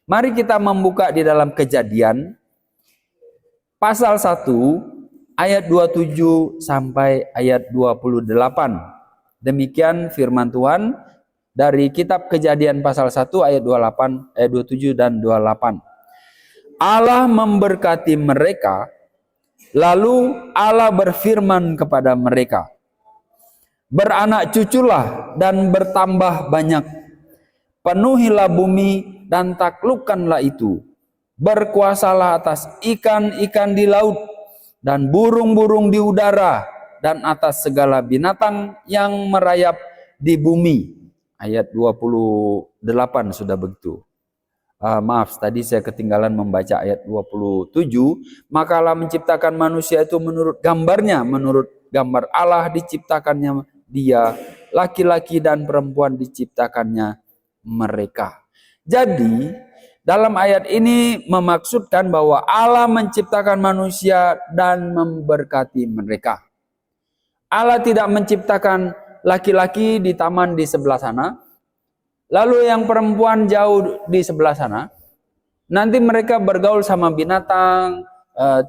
Mari kita membuka di dalam Kejadian pasal 1 ayat 27 sampai ayat 28. Demikian firman Tuhan dari kitab Kejadian pasal 1 ayat 28, ayat 27 dan 28. Allah memberkati mereka, lalu Allah berfirman kepada mereka, beranak cuculah dan bertambah banyak, penuhilah bumi dan taklukkanlah itu, berkuasalah atas ikan-ikan di laut dan burung-burung di udara dan atas segala binatang yang merayap di bumi. Ayat 28 sudah begitu. Maaf, tadi saya ketinggalan membaca ayat 27. Maka Allah menciptakan manusia itu menurut gambarnya, menurut gambar Allah diciptakannya dia, laki-laki dan perempuan diciptakannya mereka. Jadi dalam ayat ini memaksudkan bahwa Allah menciptakan manusia dan memberkati mereka. Allah tidak menciptakan laki-laki di taman di sebelah sana, lalu yang perempuan jauh di sebelah sana. Nanti mereka bergaul sama binatang,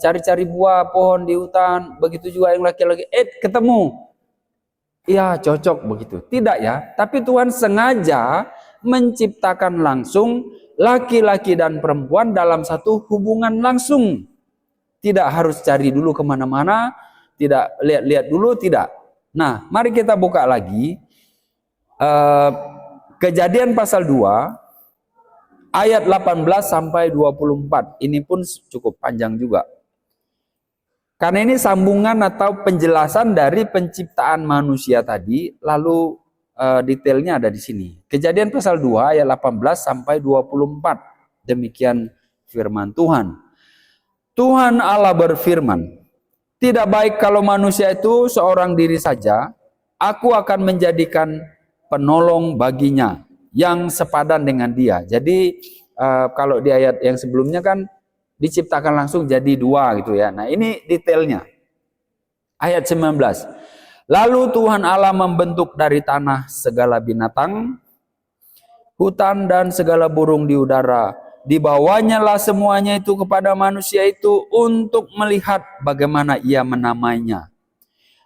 cari-cari buah pohon di hutan. Begitu juga yang laki-laki, ketemu. Ya cocok begitu. Tidak ya, tapi Tuhan sengaja menciptakan langsung laki-laki dan perempuan dalam satu hubungan langsung. Tidak harus cari dulu kemana-mana, tidak lihat-lihat dulu, tidak. Nah, mari kita buka lagi Kejadian pasal 2 ayat 18 sampai 24. Ini pun cukup panjang juga. Karena ini sambungan atau penjelasan dari penciptaan manusia tadi, lalu detailnya ada di sini. Kejadian pasal 2 ayat 18 sampai 24. Demikian firman Tuhan. Tuhan Allah berfirman, tidak baik kalau manusia itu seorang diri saja, aku akan menjadikan penolong baginya yang sepadan dengan dia. Jadi kalau di ayat yang sebelumnya kan diciptakan langsung jadi dua gitu ya. Nah ini detailnya. Ayat 19. Lalu Tuhan Allah membentuk dari tanah segala binatang, hutan dan segala burung di udara. Dibawanya lah semuanya itu kepada manusia itu untuk melihat bagaimana ia menamainya.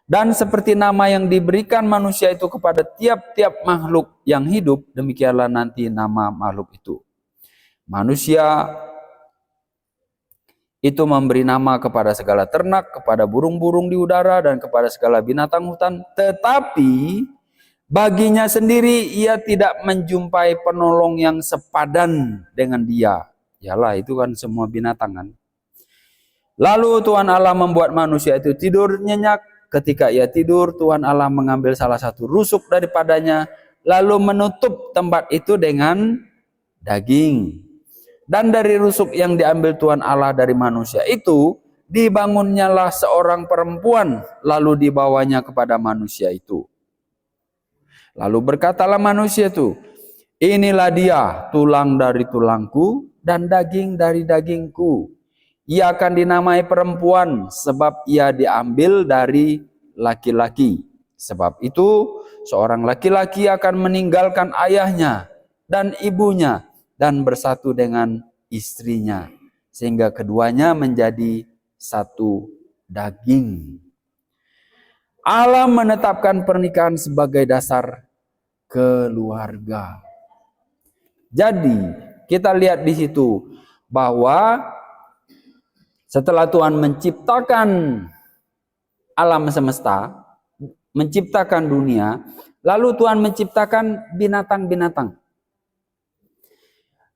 Dan seperti nama yang diberikan manusia itu kepada tiap-tiap makhluk yang hidup, demikianlah nanti nama makhluk itu. Manusia itu memberi nama kepada segala ternak, kepada burung-burung di udara, dan kepada segala binatang hutan. Tetapi baginya sendiri ia tidak menjumpai penolong yang sepadan dengan dia. Yalah, itu kan semua binatang kan. Lalu Tuhan Allah membuat manusia itu tidur nyenyak. Ketika ia tidur, Tuhan Allah mengambil salah satu rusuk daripadanya, lalu menutup tempat itu dengan daging. Dan dari rusuk yang diambil Tuhan Allah dari manusia itu, dibangunnyalah seorang perempuan, lalu dibawanya kepada manusia itu. Lalu berkatalah manusia itu, inilah dia, tulang dari tulangku dan daging dari dagingku. Ia akan dinamai perempuan sebab ia diambil dari laki-laki. Sebab itu seorang laki-laki akan meninggalkan ayahnya dan ibunya dan bersatu dengan istrinya, sehingga keduanya menjadi satu daging. Allah menetapkan pernikahan sebagai dasar keluarga. Jadi kita lihat di situ bahwa setelah Tuhan menciptakan alam semesta, menciptakan dunia, lalu Tuhan menciptakan binatang-binatang.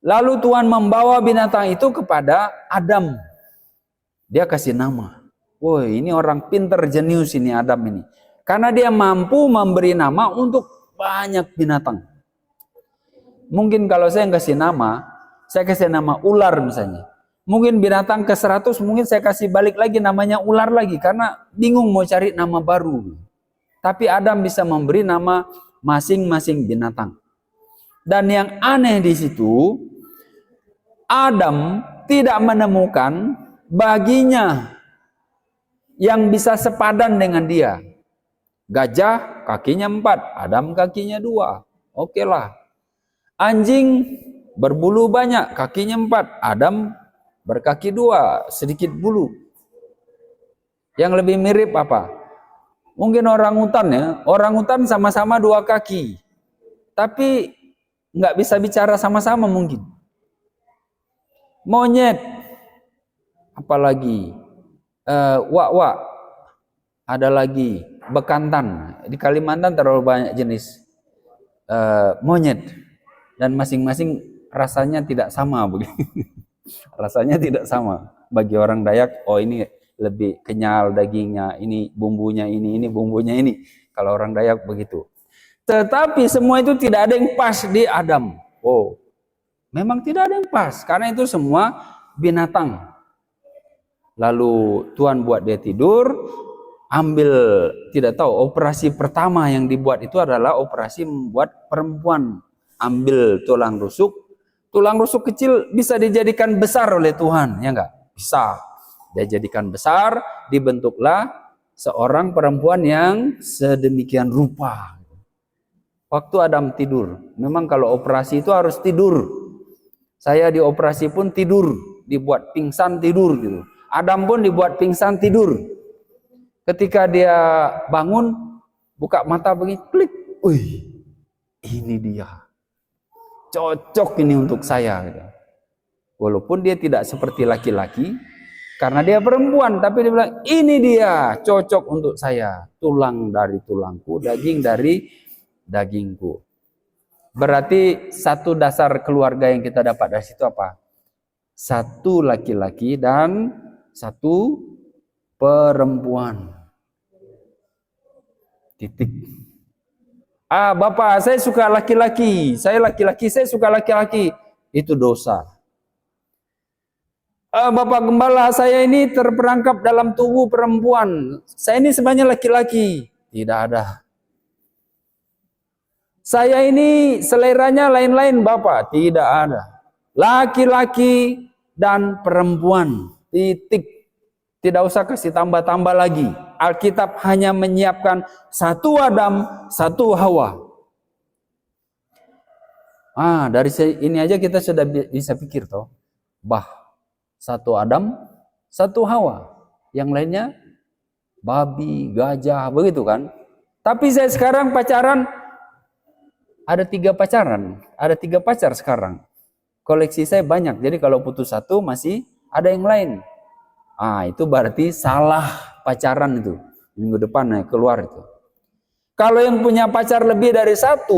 Lalu Tuhan membawa binatang itu kepada Adam. Dia kasih nama. Woi, ini orang pinter, jenius ini Adam ini. Karena dia mampu memberi nama untuk banyak binatang. Mungkin kalau saya kasih nama ular misalnya. Mungkin binatang ke-100, mungkin saya kasih balik lagi namanya ular lagi. Karena bingung mau cari nama baru. Tapi Adam bisa memberi nama masing-masing binatang. Dan yang aneh di situ, Adam tidak menemukan baginya yang bisa sepadan dengan dia. Gajah kakinya 4, Adam kakinya 2. Oke lah. Anjing berbulu banyak, kakinya 4. Adam berkaki 2, sedikit bulu. Yang lebih mirip apa? Mungkin orangutan ya. Orangutan sama-sama 2 kaki, tapi nggak bisa bicara sama-sama mungkin. Monyet, apalagi wak-wak, ada lagi bekantan. Di Kalimantan terlalu banyak jenis monyet, dan masing-masing rasanya tidak sama begitu. Rasanya tidak sama. Bagi orang Dayak, oh ini lebih kenyal dagingnya, ini bumbunya ini bumbunya ini. Kalau orang Dayak begitu. Tetapi semua itu tidak ada yang pas di Adam. Oh, memang tidak ada yang pas, karena itu semua binatang. Lalu Tuhan buat dia tidur, ambil, tidak tahu, operasi pertama yang dibuat itu adalah operasi membuat perempuan. Ambil tulang rusuk kecil bisa dijadikan besar oleh Tuhan, ya enggak? Bisa. Dia jadikan besar, dibentuklah seorang perempuan yang sedemikian rupa. Waktu Adam tidur, memang kalau operasi itu harus tidur. Saya dioperasi pun tidur, dibuat pingsan tidur gitu. Adam pun dibuat pingsan tidur. Ketika dia bangun, buka mata begini, klik, wih, ini dia. Cocok ini untuk saya gitu. Walaupun dia tidak seperti laki-laki, karena dia perempuan, tapi dia bilang ini dia, cocok untuk saya. Tulang dari tulangku, daging dari dagingku. Berarti satu dasar keluarga yang kita dapat dari situ apa? 1 laki-laki dan 1 perempuan. Titik. Bapak, saya suka laki-laki, saya laki-laki, saya suka laki-laki. Itu dosa. Bapak Gembala, saya ini terperangkap dalam tubuh perempuan. Saya ini sebenarnya laki-laki. Tidak ada. Saya ini seleranya lain-lain, Bapak. Tidak ada. Laki-laki dan perempuan. Titik. Tidak usah kasih tambah-tambah lagi. Alkitab hanya menyiapkan 1 Adam, 1 Hawa. Dari ini aja kita sudah bisa pikir toh. 1 Adam, 1 Hawa. Yang lainnya babi, gajah, begitu kan? Tapi saya sekarang pacaran, ada 3 pacaran, ada 3 pacar sekarang. Koleksi saya banyak, jadi kalau putus 1 masih ada yang lain. Itu berarti salah pacaran itu. Minggu depan keluar itu. Kalau yang punya pacar lebih dari 1,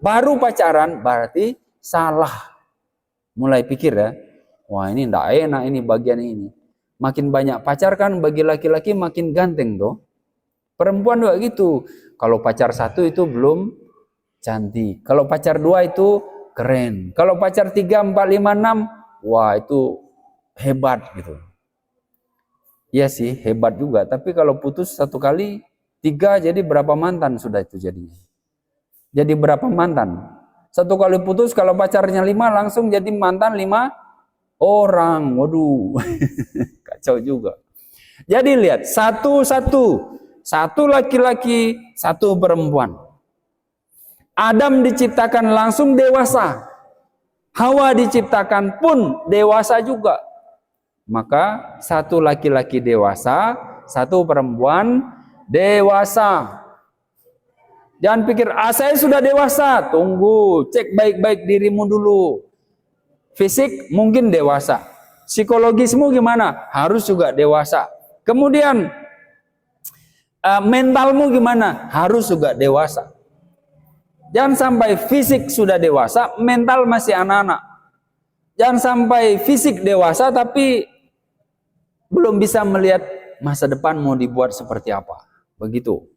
baru pacaran, berarti salah. Mulai pikir ya, wah ini enggak enak ini bagian ini. Makin banyak pacar kan bagi laki-laki makin ganteng toh. Perempuan juga gitu. Kalau pacar 1 itu belum cantik. Kalau pacar 2 itu keren. Kalau pacar 3, 4, 5, 6, wah itu hebat gitu. Iya sih, hebat juga. Tapi kalau putus 1 kali, 3, jadi berapa mantan sudah itu jadinya? Jadi berapa mantan? 1 kali putus, kalau pacarnya 5, langsung jadi mantan 5 orang. Waduh, kacau juga. Jadi lihat, 1 laki-laki, 1 perempuan. Adam diciptakan langsung dewasa. Hawa diciptakan pun dewasa juga. Maka 1 laki-laki dewasa, 1 perempuan dewasa. Jangan pikir, saya sudah dewasa. Tunggu, cek baik-baik dirimu dulu. Fisik mungkin dewasa. Psikologismu gimana? Harus juga dewasa. Kemudian mentalmu gimana? Harus juga dewasa. Jangan sampai fisik sudah dewasa, mental masih anak-anak. Jangan sampai fisik dewasa tapi belum bisa melihat masa depan mau dibuat seperti apa. Begitu.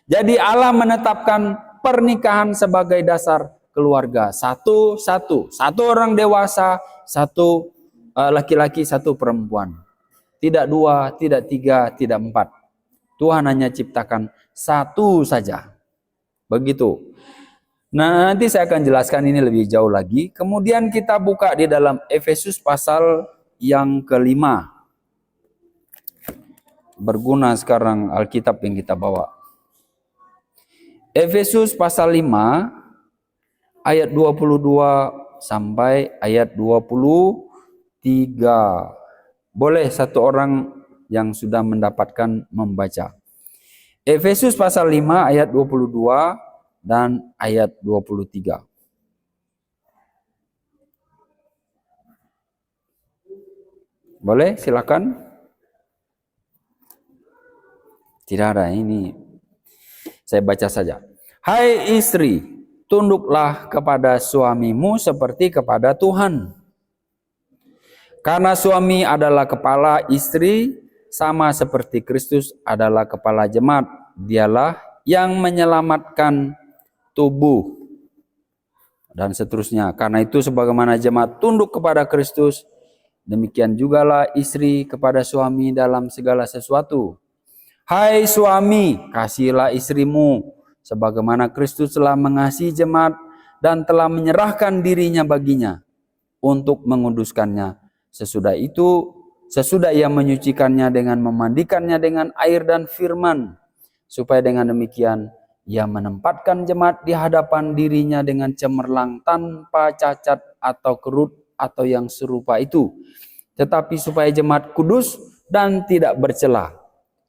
Jadi Allah menetapkan pernikahan sebagai dasar keluarga. 1 orang dewasa, 1 laki-laki, 1 perempuan. Tidak 2, tidak 3, tidak 4. Tuhan hanya ciptakan 1 saja. Begitu. Nah, nanti saya akan jelaskan ini lebih jauh lagi. Kemudian kita buka di dalam Efesus pasal yang ke-5. Berguna sekarang Alkitab yang kita bawa. Efesus pasal 5 ayat 22 sampai ayat 23. Boleh satu orang yang sudah mendapatkan membaca. Efesus pasal 5 ayat 22 dan ayat 23. Boleh, silakan. Tidak ada, ini saya baca saja. Hai istri, tunduklah kepada suamimu seperti kepada Tuhan. Karena suami adalah kepala istri, sama seperti Kristus adalah kepala jemaat. Dialah yang menyelamatkan tubuh. Dan seterusnya. Karena itu sebagaimana jemaat tunduk kepada Kristus, demikian jugalah istri kepada suami dalam segala sesuatu. Hai suami, kasihilah istrimu, sebagaimana Kristus telah mengasihi jemaat dan telah menyerahkan dirinya baginya untuk menguduskannya. Sesudah ia menyucikannya dengan memandikannya dengan air dan firman, supaya dengan demikian ia menempatkan jemaat di hadapan dirinya dengan cemerlang tanpa cacat atau kerut atau yang serupa itu, tetapi supaya jemaat kudus dan tidak bercela.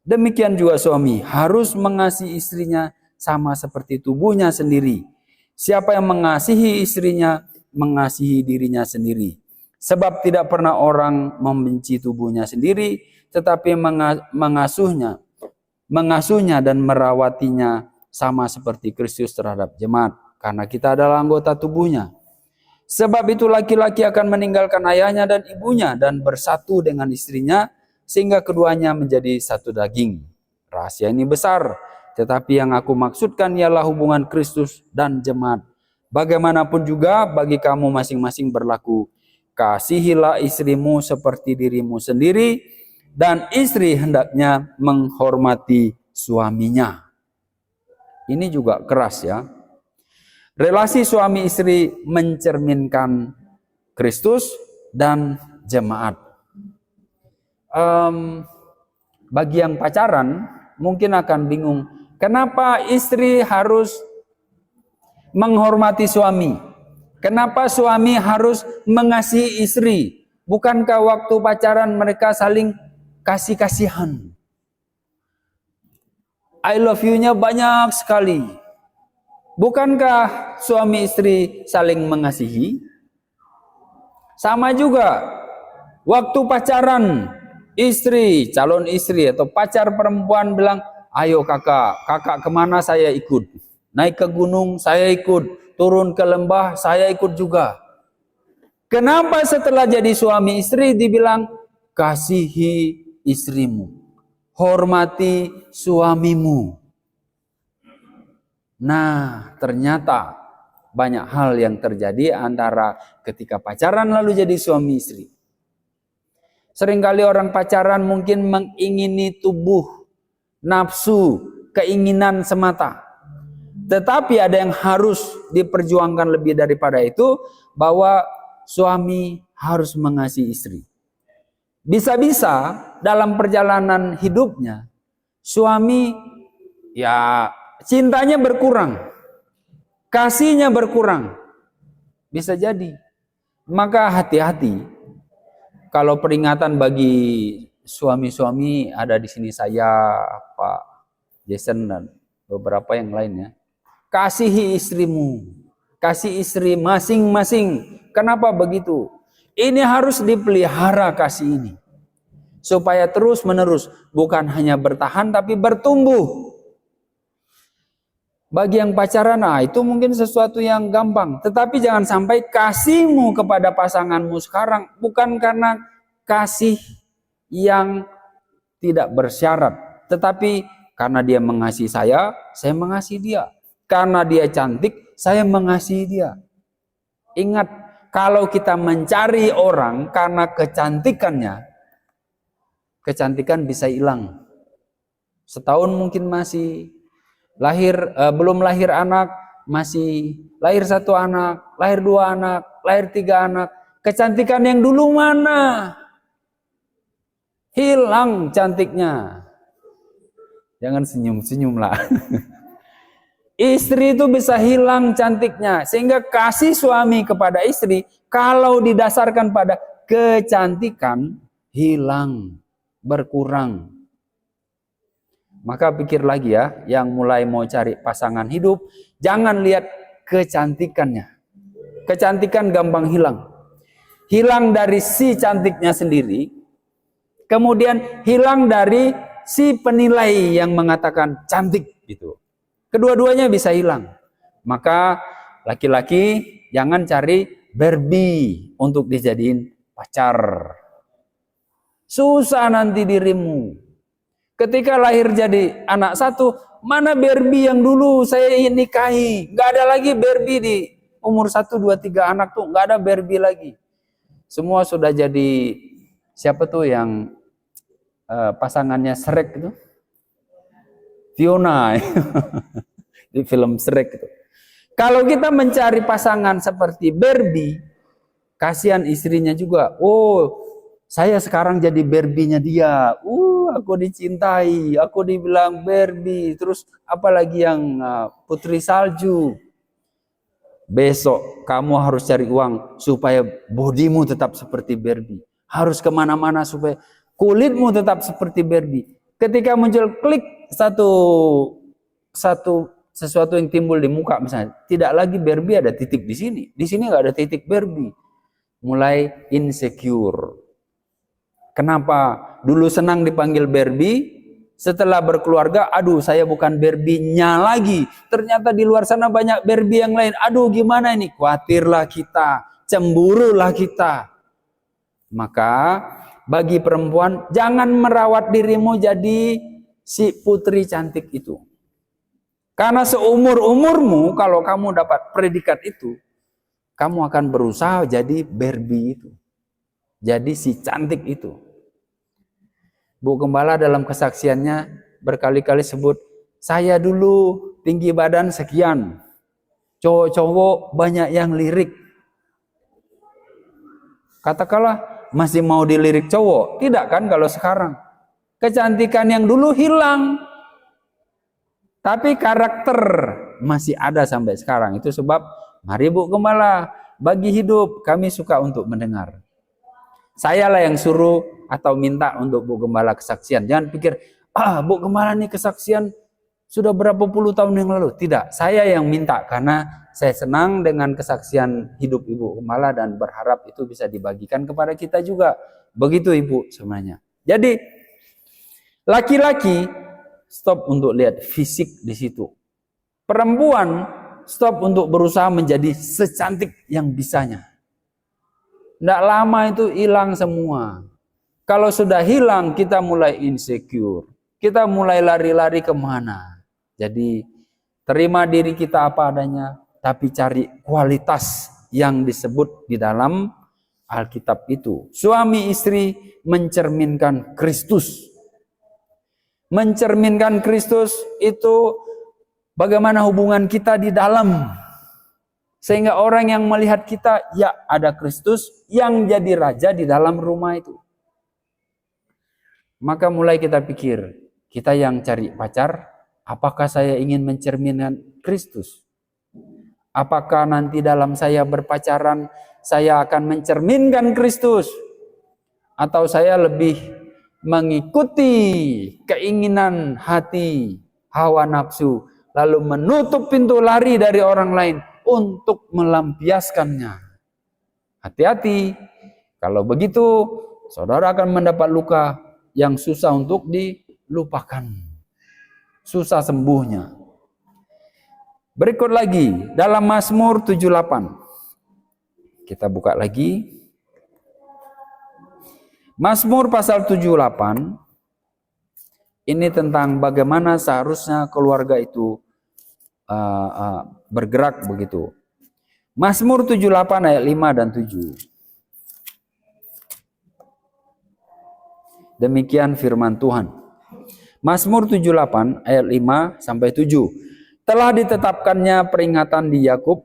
Demikian juga suami harus mengasihi istrinya sama seperti tubuhnya sendiri. Siapa yang mengasihi istrinya, mengasihi dirinya sendiri. Sebab tidak pernah orang membenci tubuhnya sendiri, tetapi mengasuhnya dan merawatinya sama seperti Kristus terhadap jemaat. Karena kita adalah anggota tubuhnya. Sebab itu laki-laki akan meninggalkan ayahnya dan ibunya dan bersatu dengan istrinya, sehingga keduanya menjadi satu daging. Rahasia ini besar, tetapi yang aku maksudkan ialah hubungan Kristus dan jemaat. Bagaimanapun juga bagi kamu masing-masing berlaku, kasihilah istrimu seperti dirimu sendiri, dan istri hendaknya menghormati suaminya. Ini juga keras ya. Relasi suami istri mencerminkan Kristus dan jemaat. Bagi yang pacaran mungkin akan bingung, kenapa istri harus menghormati suami? Kenapa suami harus mengasihi istri? Bukankah waktu pacaran mereka saling kasih-kasihan? I love you-nya banyak sekali. Bukankah suami istri saling mengasihi? Sama juga waktu pacaran, istri, calon istri atau pacar perempuan bilang, ayo kakak kemana saya ikut. Naik ke gunung saya ikut, turun ke lembah saya ikut juga. Kenapa setelah jadi suami istri dibilang, kasihi istrimu, hormati suamimu. Nah, ternyata banyak hal yang terjadi antara ketika pacaran lalu jadi suami istri. Seringkali orang pacaran mungkin mengingini tubuh, nafsu, keinginan semata. Tetapi ada yang harus diperjuangkan lebih daripada itu, bahwa suami harus mengasihi istri. Bisa-bisa dalam perjalanan hidupnya, suami ya cintanya berkurang, kasihnya berkurang. Bisa jadi. Maka hati-hati. Kalau peringatan bagi suami-suami ada di sini saya, Pak Jason dan beberapa yang lainnya. Kasihi istrimu, kasih istri masing-masing. Kenapa begitu? Ini harus dipelihara kasih ini. Supaya terus menerus, bukan hanya bertahan tapi bertumbuh. Bagi yang pacaran, itu mungkin sesuatu yang gampang. Tetapi jangan sampai kasihmu kepada pasanganmu sekarang bukan karena kasih yang tidak bersyarat. Tetapi karena dia mengasihi saya mengasihi dia. Karena dia cantik, saya mengasihi dia. Ingat, kalau kita mencari orang karena kecantikannya, kecantikan bisa hilang. Setahun mungkin masih belum lahir anak, masih lahir 1 anak, lahir 2 anak, lahir 3 anak. Kecantikan yang dulu mana? Hilang cantiknya. Jangan senyum-senyum lah. Istri itu bisa hilang cantiknya, sehingga kasih suami kepada istri kalau didasarkan pada kecantikan hilang, berkurang. Maka pikir lagi ya, yang mulai mau cari pasangan hidup, jangan lihat kecantikannya. Kecantikan gampang hilang. Hilang dari si cantiknya sendiri, kemudian hilang dari si penilai yang mengatakan cantik gitu. Kedua-duanya bisa hilang. Maka laki-laki jangan cari Barbie untuk dijadiin pacar. Susah nanti dirimu. Ketika lahir jadi anak satu, mana Barbie yang dulu saya nikahi? Gak ada lagi Barbie di umur 1, 2, 3 anak tuh. Gak ada Barbie lagi. Semua sudah jadi, siapa tuh yang pasangannya Shrek itu? Fiona di film Shrek itu. Kalau kita mencari pasangan seperti Barbie, kasihan istrinya juga. Oh, saya sekarang jadi Barbie-nya dia. Aku dicintai, aku dibilang Barbie. Terus apalagi yang putri salju. Besok kamu harus cari uang supaya bodimu tetap seperti Barbie. Harus kemana-mana supaya kulitmu tetap seperti Barbie. Ketika muncul klik sesuatu yang timbul di muka misalnya, tidak lagi Barbie ada titik di sini. Di sini nggak ada titik Barbie. Mulai insecure. Kenapa? Dulu senang dipanggil Barbie, setelah berkeluarga, aduh saya bukan Barbie-nya lagi. Ternyata di luar sana banyak Barbie yang lain. Aduh gimana ini? Khawatirlah kita, cemburulah kita. Maka bagi perempuan, jangan merawat dirimu jadi si putri cantik itu. Karena seumur-umurmu kalau kamu dapat predikat itu, kamu akan berusaha jadi Barbie itu. Jadi si cantik itu. Bu Gembala dalam kesaksiannya berkali-kali sebut, saya dulu tinggi badan sekian. Cowok-cowok banyak yang lirik. Katakanlah masih mau dilirik cowok. Tidak kan kalau sekarang. Kecantikan yang dulu hilang. Tapi karakter masih ada sampai sekarang. Itu sebab mari Bu Gembala, bagi hidup kami suka untuk mendengar. Sayalah yang suruh atau minta untuk Bu Gembala kesaksian. Jangan pikir, Bu Gembala nih kesaksian sudah berapa puluh tahun yang lalu. Tidak, saya yang minta karena saya senang dengan kesaksian hidup Ibu Gembala dan berharap itu bisa dibagikan kepada kita juga. Begitu Ibu sebenarnya. Jadi laki-laki stop untuk lihat fisik di situ. Perempuan stop untuk berusaha menjadi secantik yang bisanya. Tidak lama itu hilang semua. Kalau sudah hilang, kita mulai insecure. Kita mulai lari-lari kemana. Jadi, terima diri kita apa adanya, tapi cari kualitas yang disebut di dalam Alkitab itu. Suami istri mencerminkan Kristus. Mencerminkan Kristus itu bagaimana hubungan kita di dalam. Sehingga orang yang melihat kita, ya ada Kristus yang jadi raja di dalam rumah itu. Maka mulai kita pikir, kita yang cari pacar, apakah saya ingin mencerminkan Kristus? Apakah nanti dalam saya berpacaran, saya akan mencerminkan Kristus? Atau saya lebih mengikuti keinginan hati, hawa nafsu, lalu menutup pintu lari dari orang lain untuk melampiaskannya. Hati-hati, kalau begitu saudara akan mendapat luka yang susah untuk dilupakan. Susah sembuhnya. Berikut lagi dalam Mazmur 78. Kita buka lagi. Mazmur pasal 78. Ini tentang bagaimana seharusnya keluarga itu bergerak begitu. Mazmur 78 ayat 5 dan 7. Demikian firman Tuhan. Mazmur 78 ayat 5 sampai 7. Telah ditetapkannya peringatan di Yakub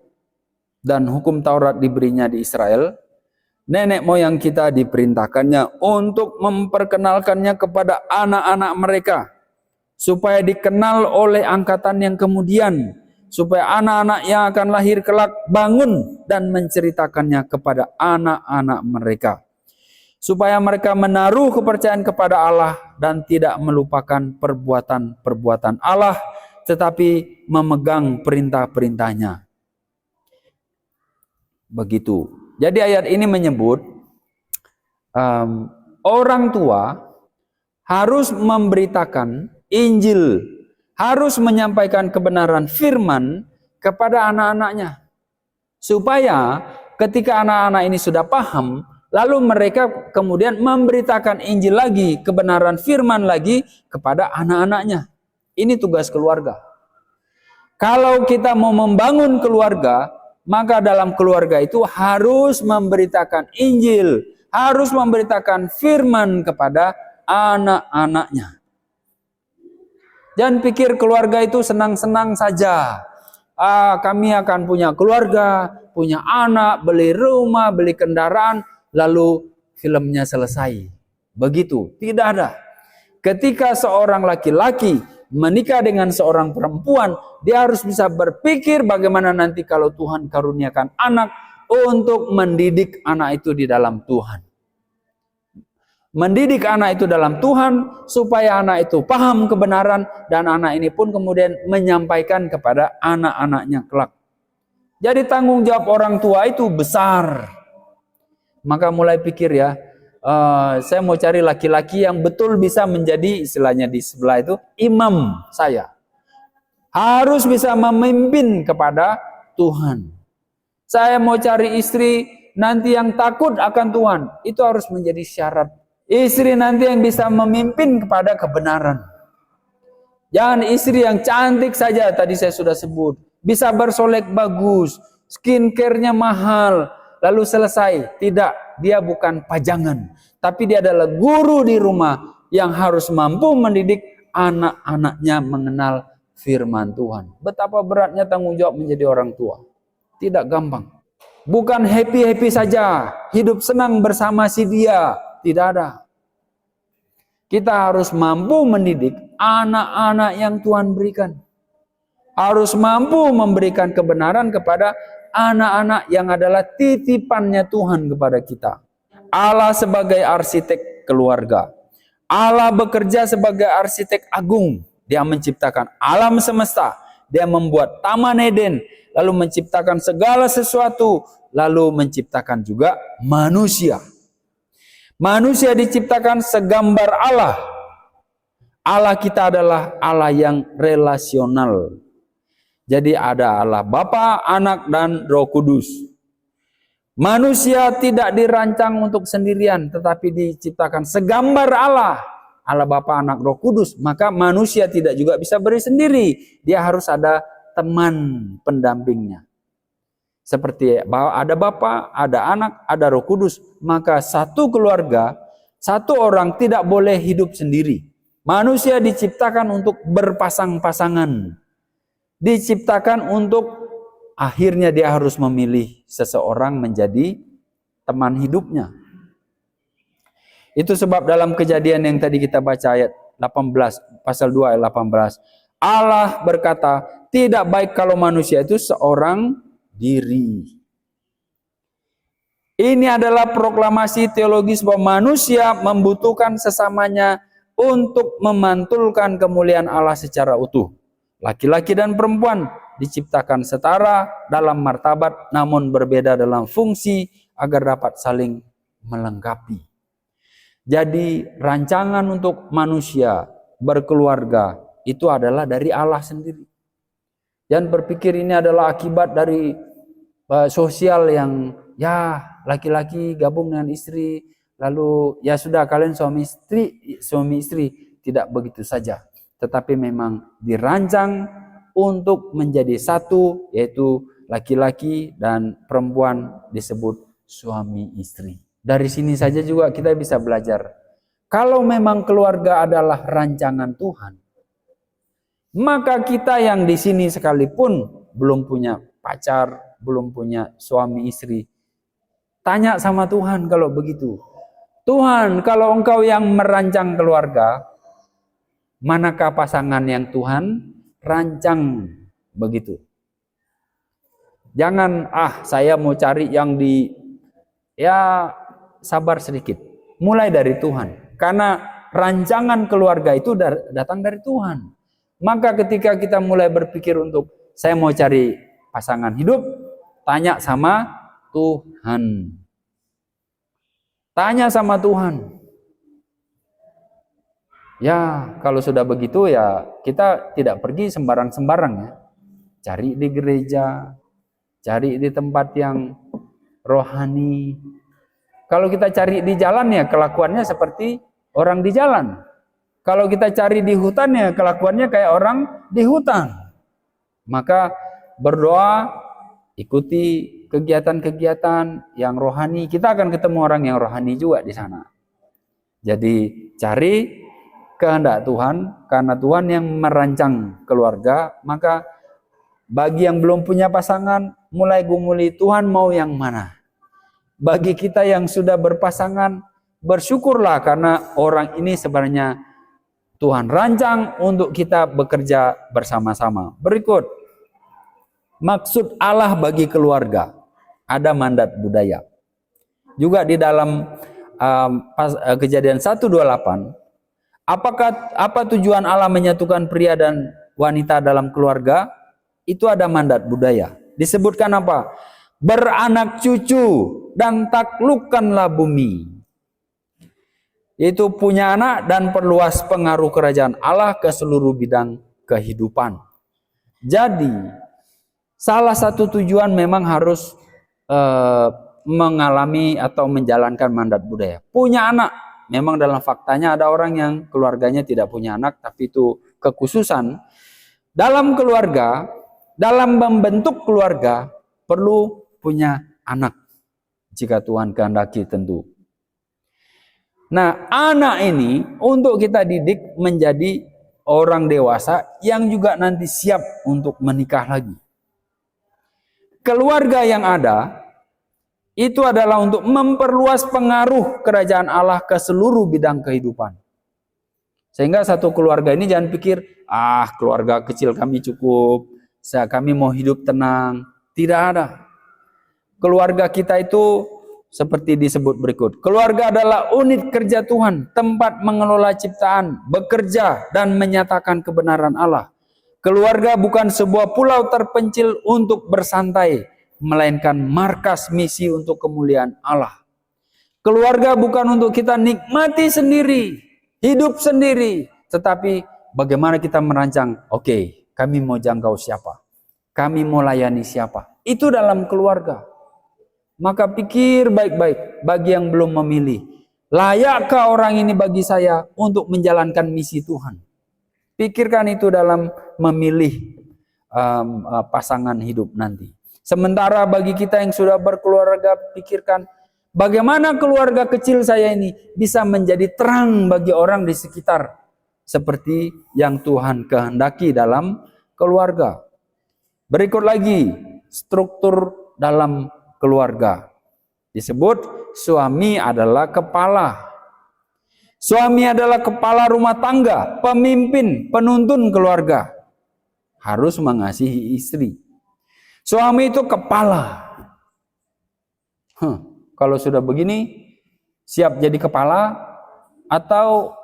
dan hukum Taurat diberinya di Israel. Nenek moyang kita diperintahkannya untuk memperkenalkannya kepada anak-anak mereka, supaya dikenal oleh angkatan yang kemudian, supaya anak-anak yang akan lahir kelak bangun dan menceritakannya kepada anak-anak mereka, supaya mereka menaruh kepercayaan kepada Allah dan tidak melupakan perbuatan-perbuatan Allah, tetapi memegang perintah-perintahnya. Begitu. Jadi ayat ini menyebut orang tua harus memberitakan Injil, harus menyampaikan kebenaran firman kepada anak-anaknya, supaya ketika anak-anak ini sudah paham, lalu mereka kemudian memberitakan Injil lagi, kebenaran firman lagi kepada anak-anaknya. Ini tugas keluarga. Kalau kita mau membangun keluarga, maka dalam keluarga itu harus memberitakan Injil, harus memberitakan firman kepada anak-anaknya. Jangan pikir keluarga itu senang-senang saja. Kami akan punya keluarga, punya anak, beli rumah, beli kendaraan, lalu filmnya selesai. Begitu, tidak ada. Ketika seorang laki-laki menikah dengan seorang perempuan, dia harus bisa berpikir bagaimana nanti kalau Tuhan karuniakan anak untuk mendidik anak itu di dalam Tuhan. Mendidik anak itu dalam Tuhan supaya anak itu paham kebenaran dan anak ini pun kemudian menyampaikan kepada anak-anaknya kelak. Jadi tanggung jawab orang tua itu besar. Maka mulai pikir ya, saya mau cari laki-laki yang betul bisa menjadi, istilahnya di sebelah itu, imam saya. Harus bisa memimpin kepada Tuhan. Saya mau cari istri nanti yang takut akan Tuhan. Itu harus menjadi syarat. Istri nanti yang bisa memimpin kepada kebenaran. Jangan istri yang cantik saja, tadi saya sudah sebut. Bisa bersolek bagus, skincare-nya mahal, lalu selesai. Tidak, dia bukan pajangan. Tapi dia adalah guru di rumah yang harus mampu mendidik anak-anaknya mengenal firman Tuhan. Betapa beratnya tanggung jawab menjadi orang tua. Tidak gampang. Bukan happy-happy saja, hidup senang bersama si dia. Tidak ada. Kita harus mampu mendidik anak-anak yang Tuhan berikan. Harus mampu memberikan kebenaran kepada anak-anak yang adalah titipannya Tuhan kepada kita. Allah sebagai arsitek keluarga. Allah bekerja sebagai arsitek agung. Dia menciptakan alam semesta. Dia membuat Taman Eden. Lalu menciptakan segala sesuatu. Lalu menciptakan juga manusia. Manusia diciptakan segambar Allah. Allah kita adalah Allah yang relasional. Jadi ada Allah Bapa, Anak, dan Roh Kudus. Manusia tidak dirancang untuk sendirian, tetapi diciptakan segambar Allah. Allah Bapa, Anak, Roh Kudus. Maka manusia tidak juga bisa beri sendiri. Dia harus ada teman pendampingnya. Seperti ada Bapa, ada Anak, ada Roh Kudus. Maka satu keluarga, satu orang tidak boleh hidup sendiri. Manusia diciptakan untuk berpasang-pasangan. Diciptakan untuk akhirnya dia harus memilih seseorang menjadi teman hidupnya. Itu sebab dalam Kejadian yang tadi kita baca ayat 18, pasal 2 ayat 18. Allah berkata, tidak baik kalau manusia itu seorang diri. Ini adalah proklamasi teologis bahwa manusia membutuhkan sesamanya untuk memantulkan kemuliaan Allah secara utuh. Laki-laki dan perempuan diciptakan setara dalam martabat namun berbeda dalam fungsi agar dapat saling melengkapi. Jadi rancangan untuk manusia berkeluarga itu adalah dari Allah sendiri. Jangan berpikir ini adalah akibat dari sosial yang ya laki-laki gabung dengan istri lalu ya sudah kalian suami istri. Tidak begitu saja. Tetapi memang dirancang untuk menjadi satu, yaitu laki-laki dan perempuan disebut suami istri. Dari sini saja juga kita bisa belajar. Kalau memang keluarga adalah rancangan Tuhan, maka kita yang di sini sekalipun belum punya pacar, belum punya suami istri, tanya sama Tuhan kalau begitu. Tuhan, kalau Engkau yang merancang keluarga, manakah pasangan yang Tuhan rancang begitu? Jangan, saya mau cari yang ya sabar sedikit. Mulai dari Tuhan. Karena rancangan keluarga itu datang dari Tuhan. Maka ketika kita mulai berpikir untuk saya mau cari pasangan hidup, tanya sama Tuhan. Tanya sama Tuhan. Ya, kalau sudah begitu ya kita tidak pergi sembarang-sembarang ya. Cari di gereja, cari di tempat yang rohani. Kalau kita cari di jalan ya kelakuannya seperti orang di jalan. Kalau kita cari di hutan ya kelakuannya kayak orang di hutan. Maka berdoa, ikuti kegiatan-kegiatan yang rohani. Kita akan ketemu orang yang rohani juga di sana. Jadi cari kehendak Tuhan, karena Tuhan yang merancang keluarga. Maka bagi yang belum punya pasangan, mulai gumuli Tuhan mau yang mana. Bagi kita yang sudah berpasangan, bersyukurlah karena orang ini sebenarnya Tuhan rancang untuk kita bekerja bersama-sama. Berikut, maksud Allah bagi keluarga. Ada mandat budaya. Juga di dalam Kejadian 1:28, apa tujuan Allah menyatukan pria dan wanita dalam keluarga? Itu ada mandat budaya. Disebutkan apa? Beranak cucu dan taklukkanlah bumi. Itu punya anak dan perluas pengaruh kerajaan Allah ke seluruh bidang kehidupan. Jadi salah satu tujuan memang harus mengalami atau menjalankan mandat budaya. Punya anak. Memang dalam faktanya ada orang yang keluarganya tidak punya anak, tapi itu kekhususan. Dalam keluarga, dalam membentuk keluarga, perlu punya anak. Jika Tuhan kehendaki tentu. Nah, anak ini untuk kita didik menjadi orang dewasa yang juga nanti siap untuk menikah lagi. Keluarga yang ada, itu adalah untuk memperluas pengaruh kerajaan Allah ke seluruh bidang kehidupan. Sehingga satu keluarga ini jangan pikir, keluarga kecil kami cukup, kami mau hidup tenang. Tidak ada. Keluarga kita itu seperti disebut berikut. Keluarga adalah unit kerja Tuhan, tempat mengelola ciptaan, bekerja dan menyatakan kebenaran Allah. Keluarga bukan sebuah pulau terpencil untuk bersantai, melainkan markas misi untuk kemuliaan Allah. Keluarga bukan untuk kita nikmati sendiri, hidup sendiri, tetapi bagaimana kita merancang, kami mau jangkau siapa? Kami mau layani siapa? Itu dalam keluarga. Maka pikir baik-baik bagi yang belum memilih. Layakkah orang ini bagi saya untuk menjalankan misi Tuhan? Pikirkan itu dalam memilih pasangan hidup nanti. Sementara bagi kita yang sudah berkeluarga, pikirkan bagaimana keluarga kecil saya ini bisa menjadi terang bagi orang di sekitar. Seperti yang Tuhan kehendaki dalam keluarga. Berikut lagi, struktur dalam keluarga. Disebut suami adalah kepala. Suami adalah kepala rumah tangga, pemimpin, penuntun keluarga. Harus mengasihi istri. Suami itu kepala. Kalau sudah begini, siap jadi kepala atau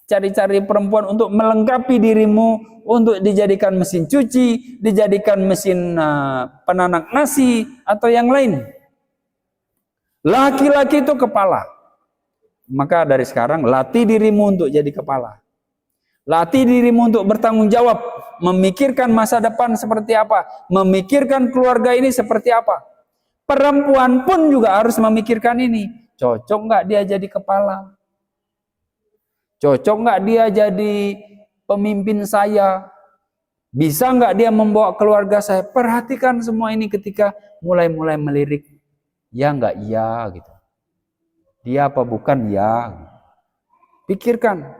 cari-cari perempuan untuk melengkapi dirimu, untuk dijadikan mesin cuci, dijadikan mesin penanak nasi, atau yang lain. Laki-laki itu kepala. Maka dari sekarang latih dirimu untuk jadi kepala. Latih dirimu untuk bertanggung jawab, memikirkan masa depan seperti apa, memikirkan keluarga ini seperti apa. Perempuan pun juga harus memikirkan ini. Cocok nggak dia jadi kepala? Cocok nggak dia jadi pemimpin saya? Bisa nggak dia membawa keluarga saya? Perhatikan semua ini ketika mulai melirik. Ya nggak iya gitu. Dia apa bukan ya? Pikirkan.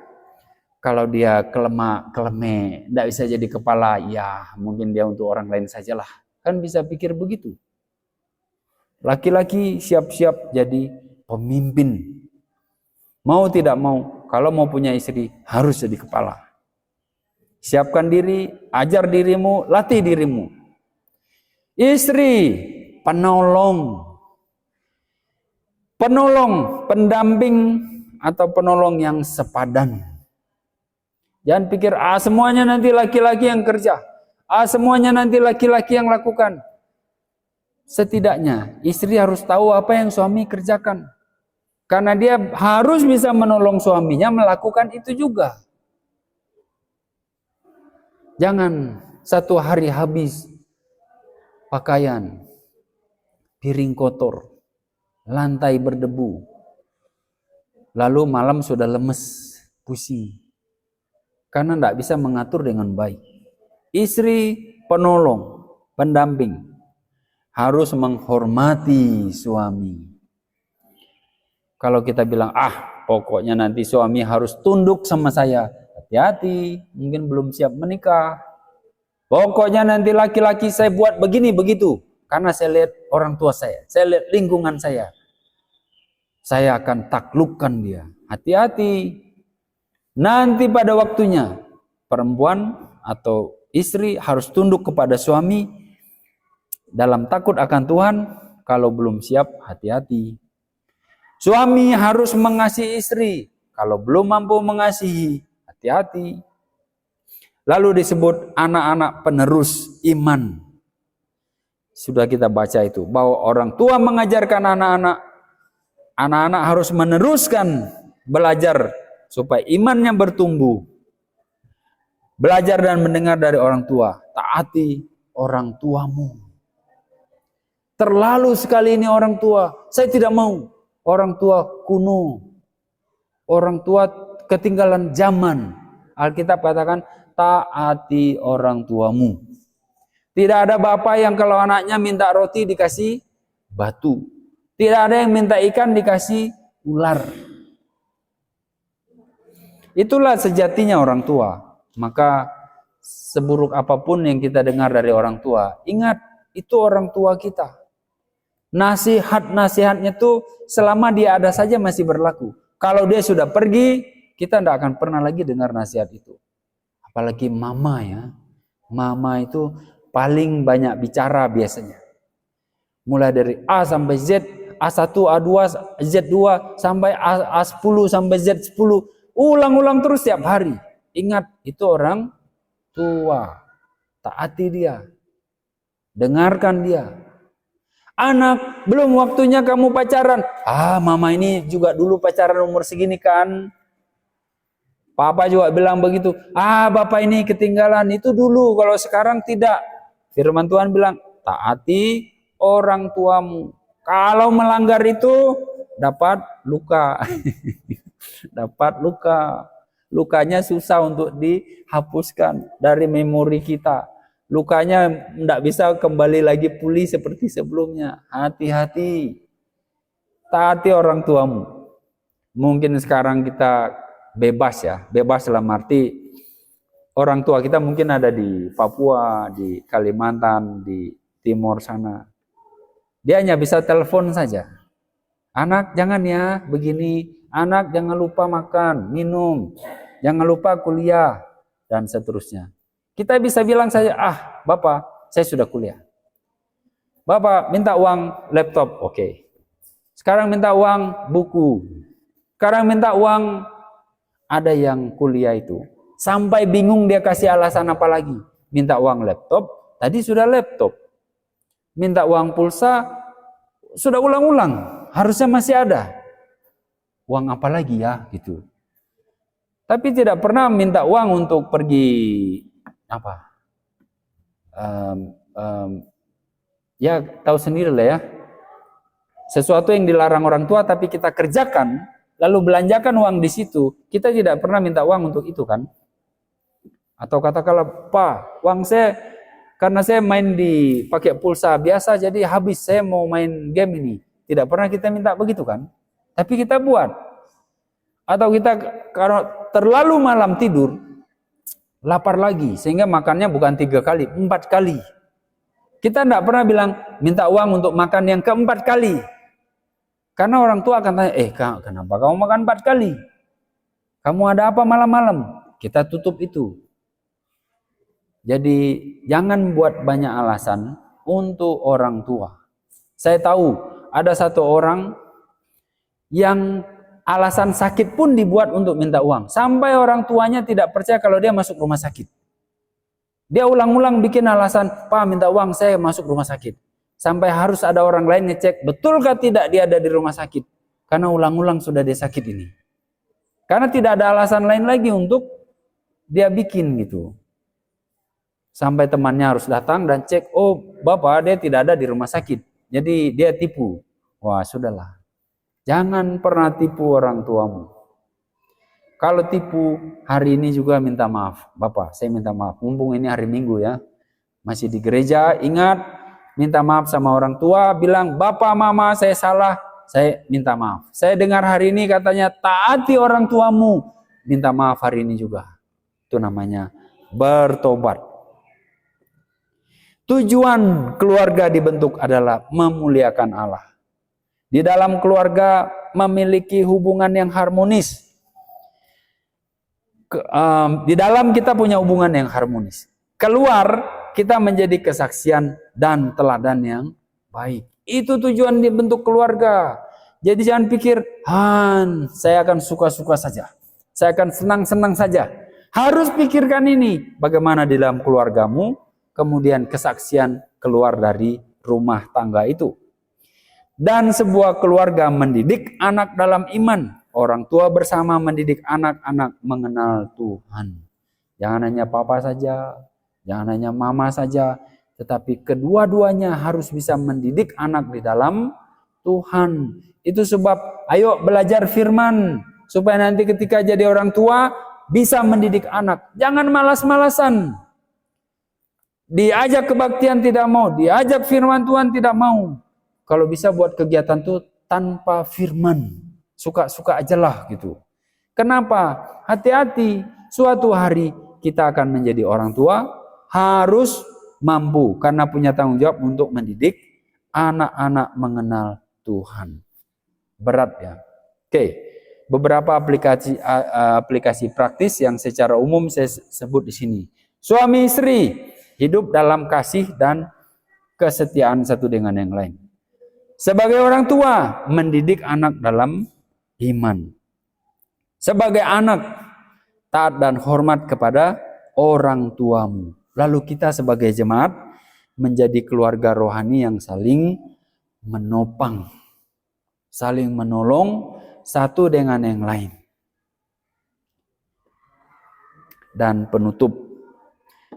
Kalau dia keleme, tidak bisa jadi kepala, ya mungkin dia untuk orang lain sajalah. Kan bisa pikir begitu. Laki-laki siap-siap jadi pemimpin. Mau tidak mau, kalau mau punya istri harus jadi kepala. Siapkan diri, ajar dirimu, latih dirimu. Istri penolong, pendamping atau penolong yang sepadan. Jangan pikir semuanya nanti laki-laki yang kerja, semuanya nanti laki-laki yang lakukan. Setidaknya istri harus tahu apa yang suami kerjakan. Karena dia harus bisa menolong suaminya melakukan itu juga. Jangan satu hari habis pakaian, piring kotor, lantai berdebu, lalu malam sudah lemes, pusing. Karena tidak bisa mengatur dengan baik. Istri penolong, pendamping, harus menghormati suami. Kalau kita bilang, pokoknya nanti suami harus tunduk sama saya. Hati-hati, mungkin belum siap menikah. Pokoknya nanti laki-laki saya buat begini, begitu. Karena saya lihat orang tua saya lihat lingkungan saya. Saya akan taklukkan dia. Hati-hati. Nanti pada waktunya, perempuan atau istri harus tunduk kepada suami dalam takut akan Tuhan. Kalau belum siap, hati-hati. Suami harus mengasihi istri. Kalau belum mampu mengasihi, hati-hati. Lalu disebut anak-anak penerus iman. Sudah kita baca itu, bahwa orang tua mengajarkan anak-anak. Anak-anak harus meneruskan belajar supaya imannya bertumbuh. Belajar dan mendengar dari orang tua. Taati orang tuamu. Terlalu sekali ini orang tua. Saya tidak mau. Orang tua kuno, orang tua ketinggalan zaman. Alkitab katakan, taati orang tuamu. Tidak ada bapak yang kalau anaknya minta roti dikasih batu. Tidak ada yang minta ikan dikasih ular. Itulah sejatinya orang tua. Maka seburuk apapun yang kita dengar dari orang tua, ingat itu orang tua kita. Nasihat-nasihatnya tuh selama dia ada saja masih berlaku. Kalau dia sudah pergi, kita tidak akan pernah lagi dengar nasihat itu. Apalagi mama ya. Mama itu paling banyak bicara biasanya. Mulai dari A sampai Z, A1, A2, Z2, sampai A10, sampai Z10. Ulang-ulang terus setiap hari. Ingat, itu orang tua. Taati dia. Dengarkan dia. Anak, belum waktunya kamu pacaran. Mama ini juga dulu pacaran umur segini kan. Papa juga bilang begitu. Bapak ini ketinggalan. Itu dulu, kalau sekarang tidak. Firman Tuhan bilang, taati orang tuamu. Kalau melanggar itu, dapat luka. Dapat luka. Lukanya susah untuk dihapuskan dari memori kita. Lukanya tidak bisa kembali lagi pulih seperti sebelumnya. Hati-hati. Taati orang tuamu. Mungkin sekarang kita bebas ya. Bebas dalam arti orang tua kita mungkin ada di Papua, di Kalimantan, di timur sana. Dia hanya bisa telepon saja. Anak jangan ya begini. Anak jangan lupa makan, minum. Jangan lupa kuliah. Dan seterusnya. Kita bisa bilang saja, Bapak, saya sudah kuliah. Bapak, minta uang laptop, oke. Sekarang minta uang buku. Sekarang minta uang, ada yang kuliah itu. Sampai bingung dia kasih alasan apa lagi. Minta uang laptop, tadi sudah laptop. Minta uang pulsa, sudah ulang-ulang. Harusnya masih ada. Uang apa lagi ya, gitu. Tapi tidak pernah minta uang untuk pergi ya tahu sendiri lah ya, sesuatu yang dilarang orang tua tapi kita kerjakan lalu belanjakan uang di situ, kita tidak pernah minta uang untuk itu kan. Atau katakanlah, Pak, uang saya karena saya main pakai pulsa biasa jadi habis, saya mau main game ini. Tidak pernah kita minta begitu kan, tapi kita buat. Atau kita kalau terlalu malam tidur lapar lagi, sehingga makannya bukan 3 kali, 4 kali. Kita tidak pernah bilang, minta uang untuk makan yang keempat kali. Karena orang tua akan tanya, kenapa kamu makan 4 kali? Kamu ada apa malam-malam? Kita tutup itu. Jadi, jangan buat banyak alasan untuk orang tua. Saya tahu ada satu orang yang alasan sakit pun dibuat untuk minta uang. Sampai orang tuanya tidak percaya kalau dia masuk rumah sakit. Dia ulang-ulang bikin alasan, Pak minta uang saya masuk rumah sakit. Sampai harus ada orang lain ngecek, betulkah tidak dia ada di rumah sakit. Karena ulang-ulang sudah dia sakit ini. Karena tidak ada alasan lain lagi untuk dia bikin gitu. Sampai temannya harus datang dan cek, oh bapak dia tidak ada di rumah sakit. Jadi dia tipu. Wah sudahlah. Jangan pernah tipu orang tuamu. Kalau tipu hari ini juga minta maaf. Bapak saya minta maaf. Mumpung ini hari Minggu ya. Masih di gereja, ingat. Minta maaf sama orang tua. Bilang bapak mama saya salah. Saya minta maaf. Saya dengar hari ini katanya taati orang tuamu. Minta maaf hari ini juga. Itu namanya bertobat. Tujuan keluarga dibentuk adalah memuliakan Allah. Di dalam keluarga memiliki hubungan yang harmonis. Di dalam kita punya hubungan yang harmonis. Keluar kita menjadi kesaksian dan teladan yang baik. Itu tujuan dibentuk keluarga. Jadi jangan pikir, saya akan suka-suka saja. Saya akan senang-senang saja. Harus pikirkan ini. Bagaimana di dalam keluargamu, kemudian kesaksian keluar dari rumah tangga itu. Dan sebuah keluarga mendidik anak dalam iman. Orang tua bersama mendidik anak-anak mengenal Tuhan. Jangan hanya papa saja, jangan hanya mama saja, tetapi kedua-duanya harus bisa mendidik anak di dalam Tuhan. Itu sebab ayo belajar firman, supaya nanti ketika jadi orang tua bisa mendidik anak. Jangan malas-malasan. Diajak kebaktian tidak mau, diajak firman Tuhan tidak mau. Kalau bisa buat kegiatan itu tanpa firman. Suka-suka aja lah gitu. Kenapa? Hati-hati. Suatu hari kita akan menjadi orang tua. Harus mampu. Karena punya tanggung jawab untuk mendidik anak-anak mengenal Tuhan. Berat ya. Oke. Beberapa aplikasi praktis yang secara umum saya sebut di sini. Suami istri hidup dalam kasih dan kesetiaan satu dengan yang lain. Sebagai orang tua, mendidik anak dalam iman. Sebagai anak, taat dan hormat kepada orang tuamu. Lalu kita sebagai jemaat menjadi keluarga rohani yang saling menopang, saling menolong satu dengan yang lain. Dan penutup,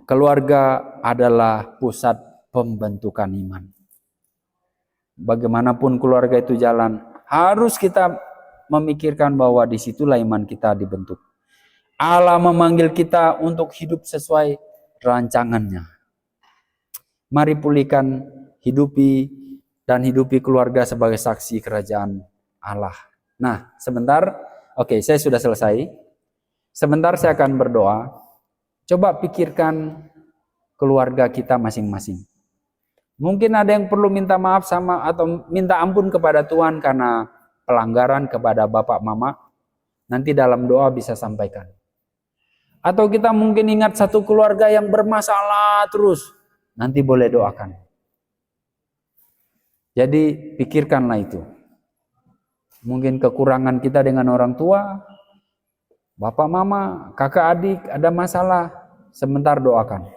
keluarga adalah pusat pembentukan iman. Bagaimanapun keluarga itu jalan, harus kita memikirkan bahwa disitulah iman kita dibentuk. Allah memanggil kita untuk hidup sesuai rancangannya. Mari pulihkan, hidupi keluarga sebagai saksi kerajaan Allah. Nah, sebentar, oke, saya sudah selesai. Sebentar saya akan berdoa. Coba pikirkan keluarga kita masing-masing. Mungkin ada yang perlu minta maaf sama atau minta ampun kepada Tuhan karena pelanggaran kepada bapak mama. Nanti dalam doa bisa sampaikan. Atau kita mungkin ingat satu keluarga yang bermasalah terus. Nanti boleh doakan. Jadi pikirkanlah itu. Mungkin kekurangan kita dengan orang tua, bapak mama, kakak adik ada masalah. Sebentar doakan.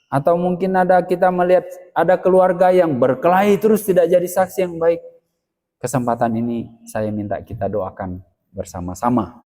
Atau mungkin kita melihat ada keluarga yang berkelahi terus tidak jadi saksi yang baik. Kesempatan ini saya minta kita doakan bersama-sama.